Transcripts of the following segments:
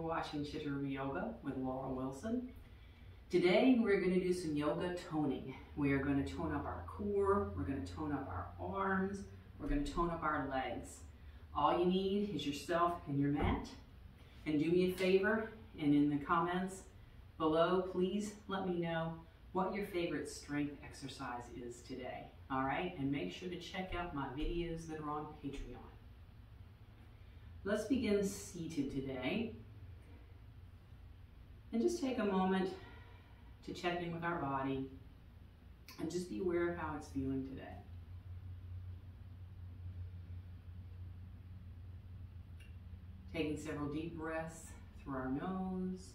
for watching Chittarupa Yoga with Laura Wilson. Today we're going to do some yoga toning. We are going to tone up our core, we're going to tone up our arms, we're going to tone up our legs. All you need is yourself and your mat. And do me a favor, and in the comments below, please let me know what your favorite strength exercise is today. All right, and make sure to check out my videos that are on Patreon. Let's begin seated today. And just take a moment to check in with our body and just be aware of how it's feeling today. Taking several deep breaths through our nose.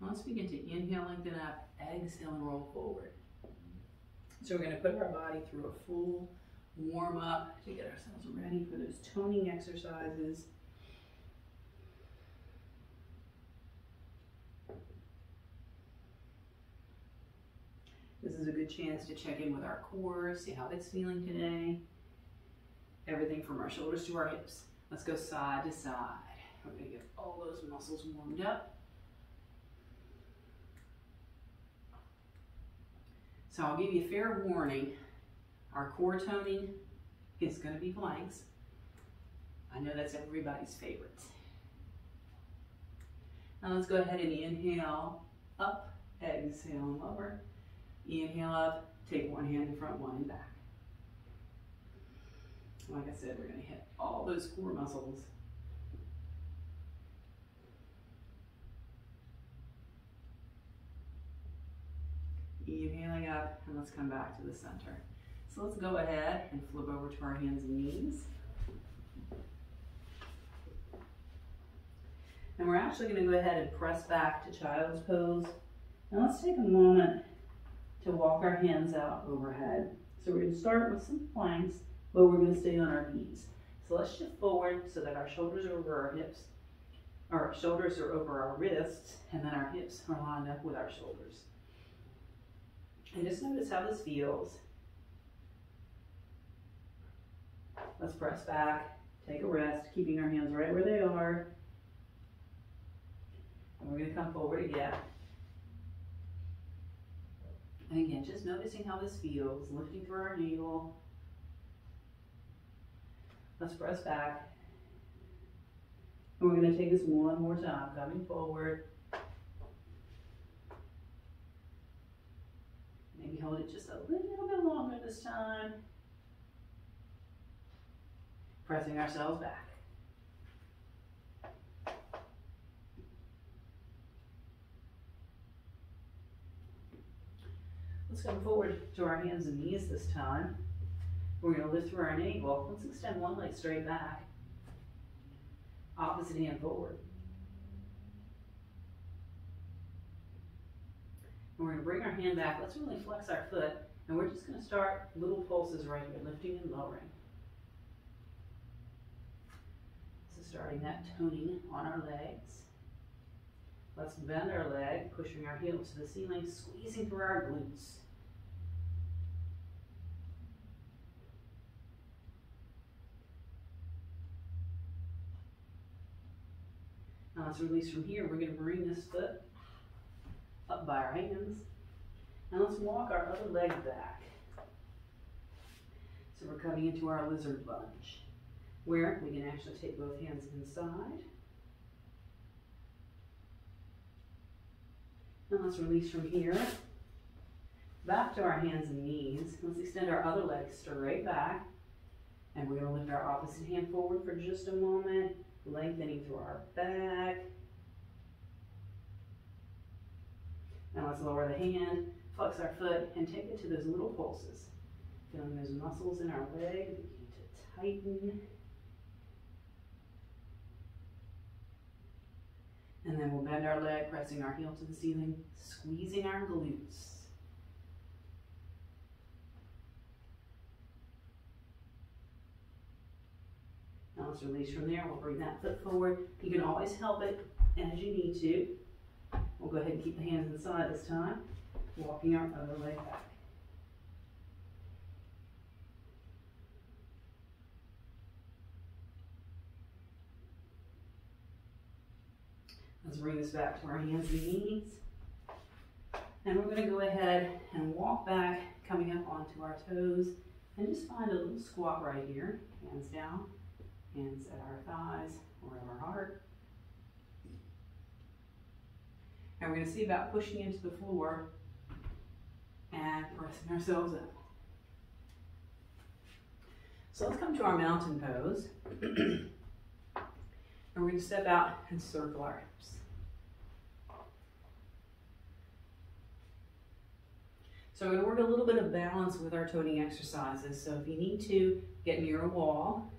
Let's begin to inhale, lengthen up, exhale, and roll forward. So we're going to put our body through a full warm up to get ourselves ready for those toning exercises. This is a good chance to check in with our core, see how it's feeling today. Everything from our shoulders to our hips. Let's go side to side. We're going to get all those muscles warmed up. So I'll give you a fair warning. Our core toning is going to be planks. I know that's everybody's favorite. Now let's go ahead and inhale up, exhale and lower. Inhale up, take one hand in front, one in back. Like I said, we're going to hit all those core muscles. Inhaling up, and let's come back to the center. So let's go ahead and flip over to our hands and knees. And we're actually going to go ahead and press back to child's pose. Now let's take a moment to walk our hands out overhead. So we're going to start with some planks, but we're going to stay on our knees. So let's shift forward so that our shoulders are over our hips, or our shoulders are over our wrists, and then our hips are lined up with our shoulders. And just notice how this feels. Let's press back, take a rest, keeping our hands right where they are. And we're going to come forward again. And again, just noticing how this feels, lifting through our navel. Let's press back. And we're going to take this one more time, coming forward. Maybe hold it just a little bit longer this time. Pressing ourselves back. Let's come forward to our hands and knees this time. We're going to lift through our navel. Let's extend one leg straight back. Opposite hand forward. And we're going to bring our hand back. Let's really flex our foot. And we're just going to start little pulses right here, lifting and lowering. So starting that toning on our legs. Let's bend our leg, pushing our heel to the ceiling, squeezing through our glutes. Now let's release from here. We're going to bring this foot up by our hands. And let's walk our other leg back. So we're coming into our lizard lunge, where we can actually take both hands inside. And let's release from here. Back to our hands and knees. Let's extend our other leg straight back. And we're going to lift our opposite hand forward for just a moment, lengthening through our back. Now let's lower the hand, flex our foot, and take it to those little pulses. Feeling those muscles in our leg begin to tighten. And then we'll bend our leg, pressing our heel to the ceiling, squeezing our glutes. Now let's release from there. We'll bring that foot forward. You can always help it as you need to. We'll We'll go ahead and keep the hands inside this time, walking our other leg back. Let's bring this back to our hands and knees. And we're going to go ahead and walk back, coming up onto our toes, and just find a little squat right here. Hands down, hands at our thighs or at our heart. And we're going to see about pushing into the floor and pressing ourselves up. So let's come to our mountain pose. And we're going to step out and circle our hips. So we're going to work a little bit of balance with our toning exercises. So if you need to get near a wall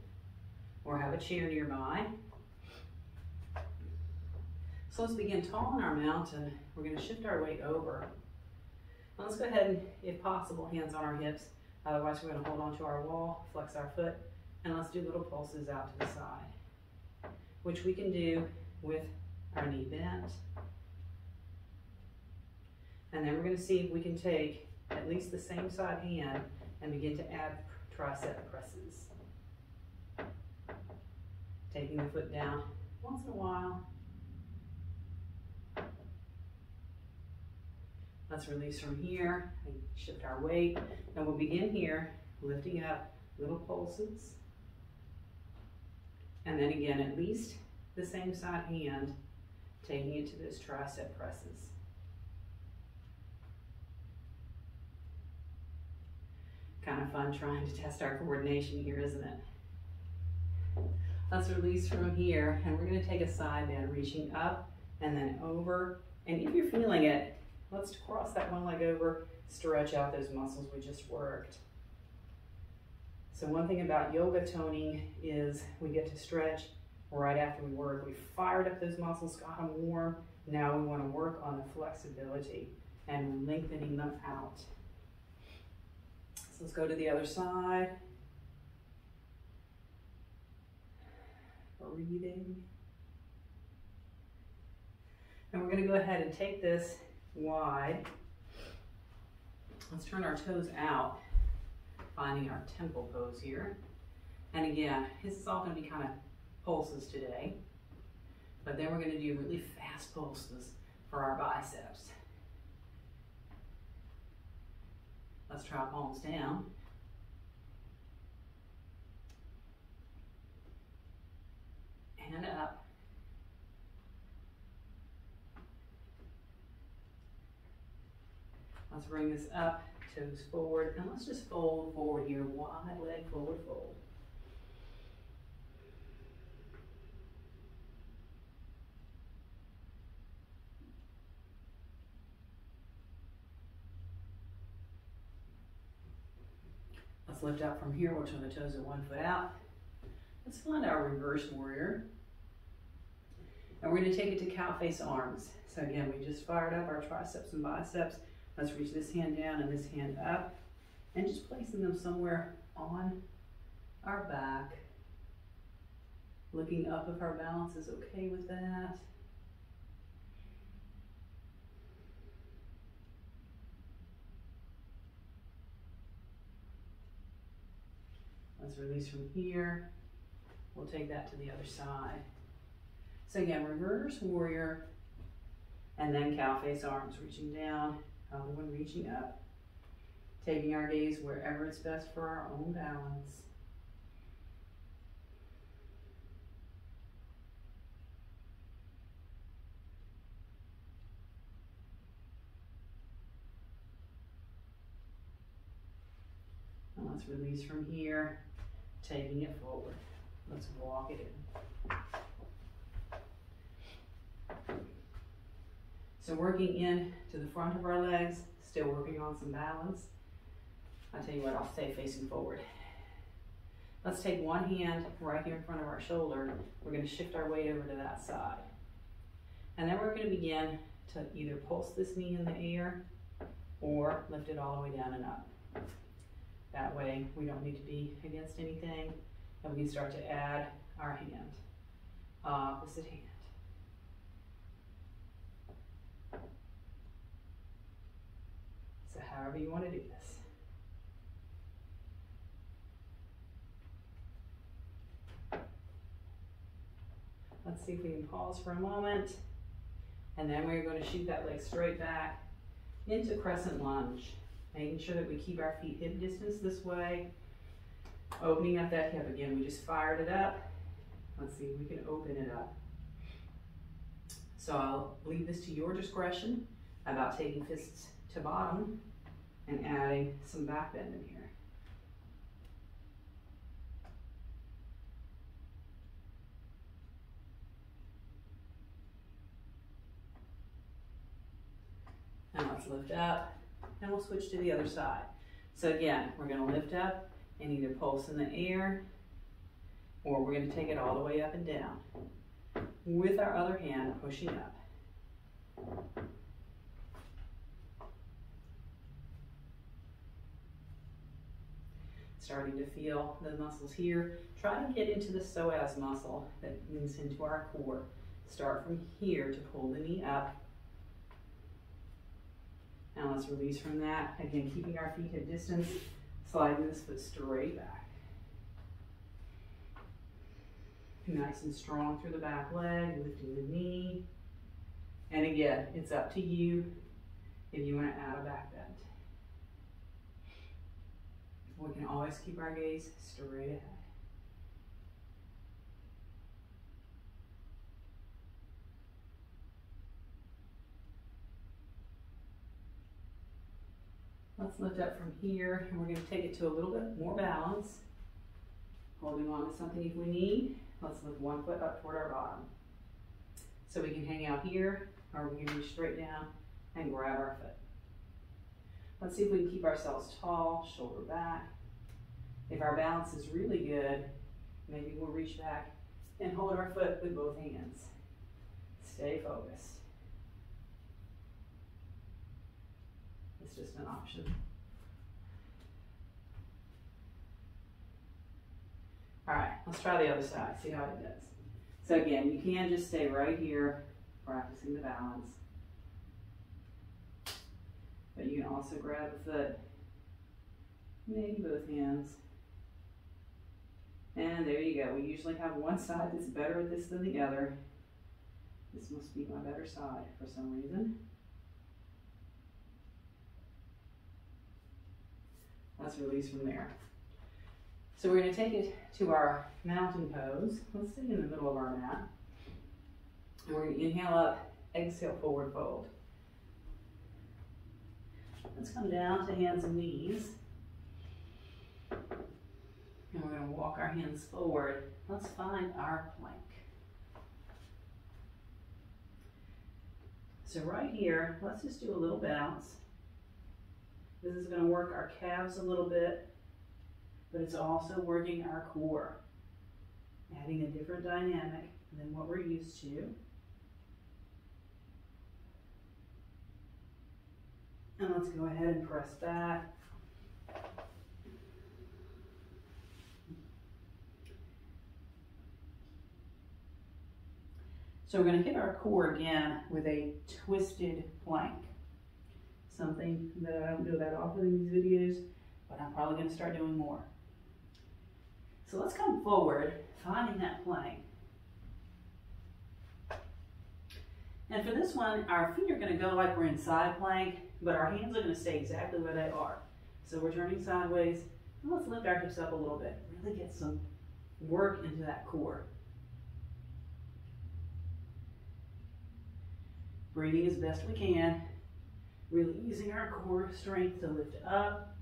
or have a chair nearby. So let's begin tall on our mountain. We're going to shift our weight over. Now let's go ahead and, if possible, hands on our hips. Otherwise, we're going to hold onto our wall, flex our foot, and let's do little pulses out to the side, which we can do with our knee bent. And then we're going to see if we can take at least the same side hand and begin to add tricep presses. Taking the foot down once in a while. Let's release from here and shift our weight. And we'll begin here, lifting up little pulses. And then again, at least the same side hand, taking it to those tricep presses. Kind of fun trying to test our coordination here, isn't it? Let's release from here, and we're going to take a side bend, reaching up and then over. And if you're feeling it, let's cross that one leg over, stretch out those muscles we just worked. So one thing about yoga toning is we get to stretch right after we work. We fired up those muscles, got them warm. Now we want to work on the flexibility and lengthening them out. So let's go to the other side. Breathing. And we're going to go ahead and take this wide. Let's turn our toes out, finding our temple pose here. And again, this is all going to be kind of pulses today, but then we're going to do really fast pulses for our biceps. Let's try palms down. And up. Let's bring this up, toes forward, and let's just fold forward here. Wide leg forward fold. Let's lift up from here. We'll turn the toes at 1 foot out. Let's find our reverse warrior. And we're going to take it to cow face arms. So again, we just fired up our triceps and biceps. Let's reach this hand down and this hand up, and just placing them somewhere on our back. Looking up if our balance is okay with that. Let's release from here. We'll take that to the other side. So again, reverse warrior, and then cow face arms, reaching down, other one reaching up. Taking our gaze wherever it's best for our own balance. And let's release from here, taking it forward. Let's walk it in. So working in to the front of our legs, still working on some balance. I'll tell you what, I'll stay facing forward. Let's take one hand right here in front of our shoulder. We're going to shift our weight over to that side. And then we're going to begin to either pulse this knee in the air or lift it all the way down and up. That way we don't need to be against anything, and we can start to add our hand, opposite hand. however you want to do this. Let's see if we can pause for a moment. And then we're going to shoot that leg straight back into crescent lunge. Making sure that we keep our feet hip distance this way. Opening up that hip again. We just fired it up. Let's see if we can open it up. So I'll leave this to your discretion about taking fists to bottom and adding some back bend in here. And let's lift up, and we'll switch to the other side. So again, we're going to lift up and either pulse in the air, or we're going to take it all the way up and down with our other hand pushing up. Starting to feel the muscles here. Try to get into the psoas muscle that links into our core. Start from here to pull the knee up. Now let's release from that. Again, keeping our feet at distance, sliding this foot straight back. Nice and strong through the back leg, lifting the knee. And again, it's up to you if you want to add a back bend. We can always keep our gaze straight ahead. Let's lift up from here, and we're going to take it to a little bit more balance. Holding on to something if we need. Let's lift one foot up toward our bottom. So we can hang out here, or we can reach straight down and grab our foot. Let's see if we can keep ourselves tall, shoulder back. If our balance is really good, maybe we'll reach back and hold our foot with both hands. Stay focused. It's just an option. All right, let's try the other side, see how it does. So again, you can just stay right here, practicing the balance. But you can also grab a foot, maybe both hands. And there you go. We usually have one side that's better at this than the other. This must be my better side for some reason. Let's release from there. So we're going to take it to our mountain pose. Let's sit in the middle of our mat. And we're going to inhale up, exhale, forward fold. Let's come down to hands and knees. And we're going to walk our hands forward. Let's find our plank. So right here, let's just do a little bounce. This is going to work our calves a little bit, but it's also working our core, adding a different dynamic than what we're used to. And let's go ahead and press back. So we're going to hit our core again with a twisted plank. Something that I don't do that often in these videos, but I'm probably going to start doing more. So let's come forward, finding that plank. And for this one, our feet are going to go like we're in side plank, but our hands are going to stay exactly where they are. So we're turning sideways. And let's lift our hips up a little bit. Really get some work into that core. Breathing as best we can. Really using our core strength to lift up.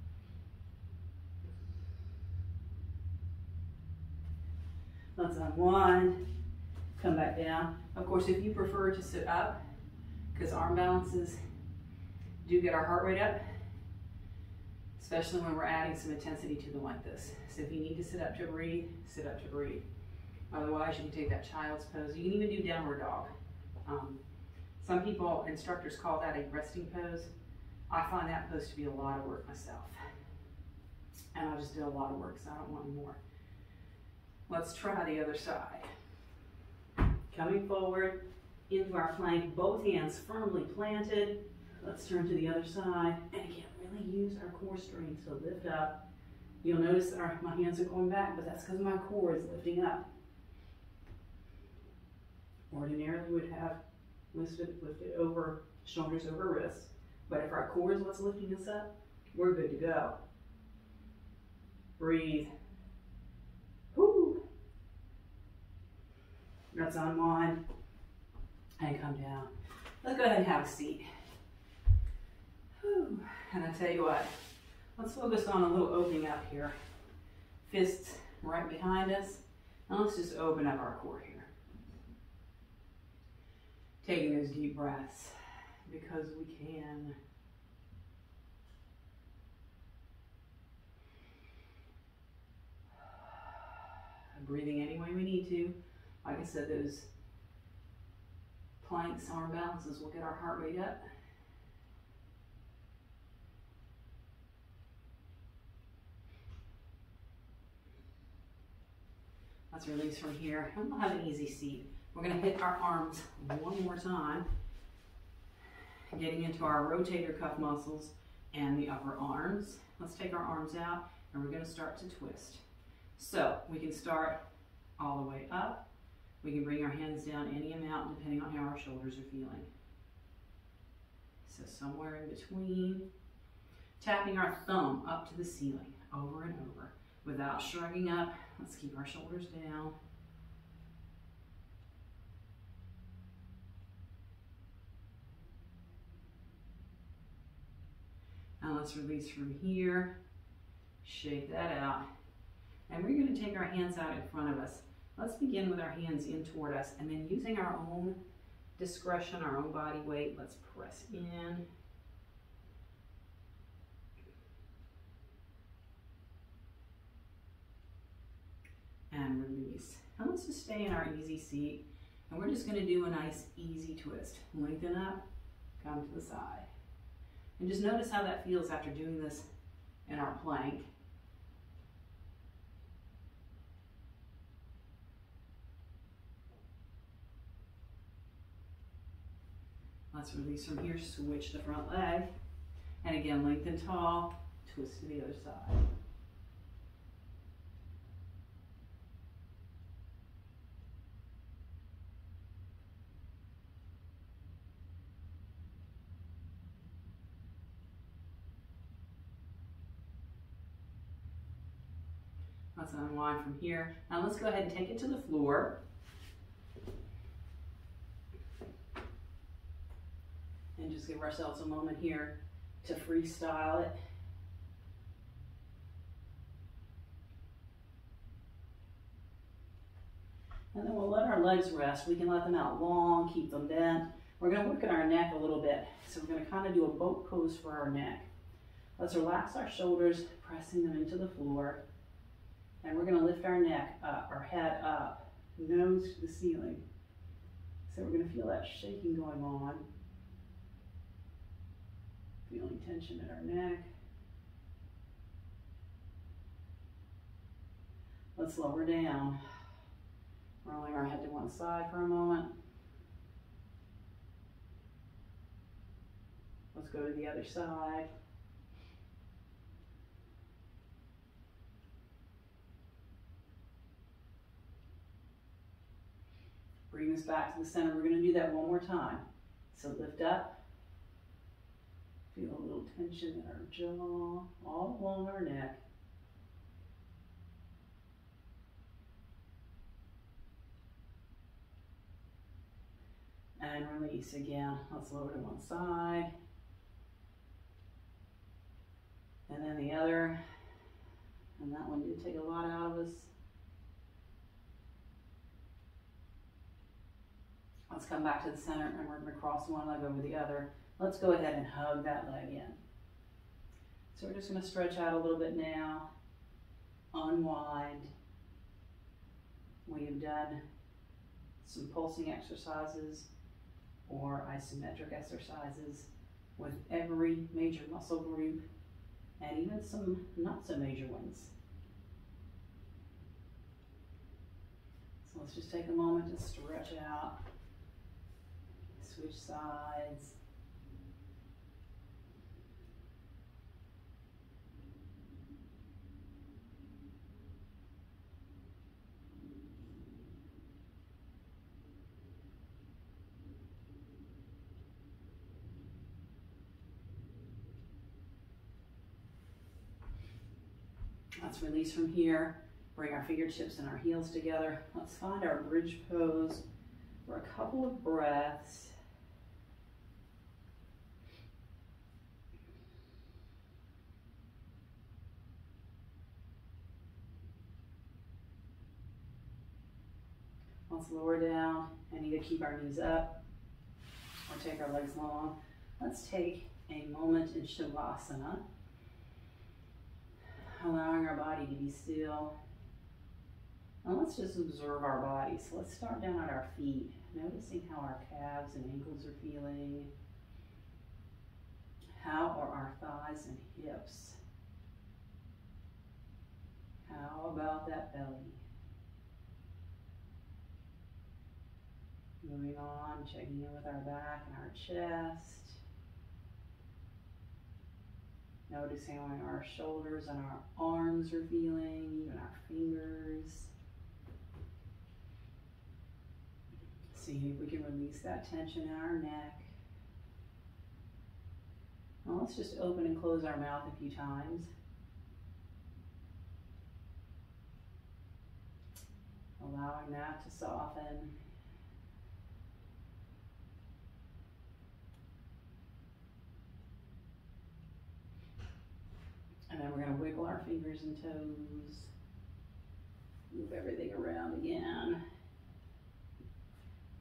Let's unwind. Come back down. Of course, if you prefer to sit up, because arm balances do get our heart rate up, especially when we're adding some intensity to them like this. So if you need to sit up to breathe, sit up to breathe. Otherwise, you can take that child's pose. You can even do downward dog. Some people, instructors, call that a resting pose. I find that pose to be a lot of work myself. And I just did a lot of work, so I don't want any more. Let's try the other side. Coming forward into our plank, both hands firmly planted. Let's turn to the other side. And again, really use our core strength to lift up. You'll notice my hands are going back, but that's because my core is lifting up. Ordinarily would have lifted over, shoulders over wrists. But if our core is what's lifting us up, we're good to go. Breathe. Whoo. Let's unwind and come down. Let's go ahead and have a seat. Whew. And I tell you what, let's focus on a little opening up here. Fists right behind us. And let's just open up our core here. Taking those deep breaths because we can. Breathing any way we need to. Like I said, those planks, arm balances will get our heart rate up. Let's release from here. And we'll have an easy seat. We're going to hit our arms one more time, getting into our rotator cuff muscles and the upper arms. Let's take our arms out and we're going to start to twist. So we can start all the way up. We can bring our hands down any amount depending on how our shoulders are feeling. So somewhere in between, tapping our thumb up to the ceiling over and over without shrugging up. Let's keep our shoulders down. And let's release from here. Shake that out. And we're going to take our hands out in front of us. Let's begin with our hands in toward us, and then using our own discretion, our own body weight, let's press in. And release. And let's just stay in our easy seat. And we're just going to do a nice easy twist. Lengthen up, come to the side. And just notice how that feels after doing this in our plank. Let's release from here, switch the front leg. And again, lengthen tall, twist to the other side. Let's unwind from here. Now let's go ahead and take it to the floor. And just give ourselves a moment here to freestyle it. And then we'll let our legs rest. We can let them out long, keep them bent. We're going to work at our neck a little bit. So we're going to kind of do a boat pose for our neck. Let's relax our shoulders, pressing them into the floor. And we're going to lift our neck up, our head up, nose to the ceiling. So we're going to feel that shaking going on. Feeling tension in our neck. Let's lower down. Rolling our head to one side for a moment. Let's go to the other side. Bring this back to the center. We're going to do that one more time. So lift up. Feel a little tension in our jaw, all along our neck. And release again. Let's lower to one side. And then the other. And that one did take a lot out of us. Let's come back to the center and we're going to cross one leg over the other. Let's go ahead and hug that leg in. So we're just going to stretch out a little bit now. Unwind. We have done some pulsing exercises or isometric exercises with every major muscle group and even some not so major ones. So let's just take a moment to stretch out. Switch sides. Let's release from here. Bring our fingertips and our heels together. Let's find our bridge pose for a couple of breaths. Let's lower down and either keep our knees up or take our legs long. Let's take a moment in Shavasana, allowing our body to be still. And let's just observe our body. So let's start down at our feet, noticing how our calves and ankles are feeling. How are our thighs and hips? How about that belly? Moving on, checking in with our back and our chest. Noticing how our shoulders and our arms are feeling, even our fingers. See if we can release that tension in our neck. Now let's just open and close our mouth a few times. Allowing that to soften. And then we're going to wiggle our fingers and toes. Move everything around again.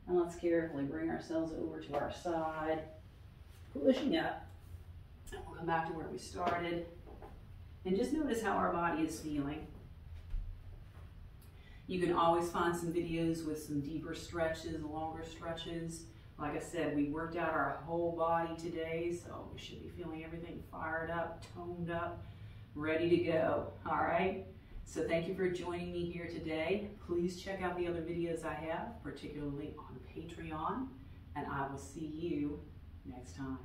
And let's carefully bring ourselves over to our side, pushing up. And we'll come back to where we started. And just notice how our body is feeling. You can always find some videos with some deeper stretches, longer stretches. Like I said, we worked out our whole body today, so we should be feeling everything fired up, toned up, ready to go. All right? So thank you for joining me here today. Please check out the other videos I have, particularly on Patreon, and I will see you next time.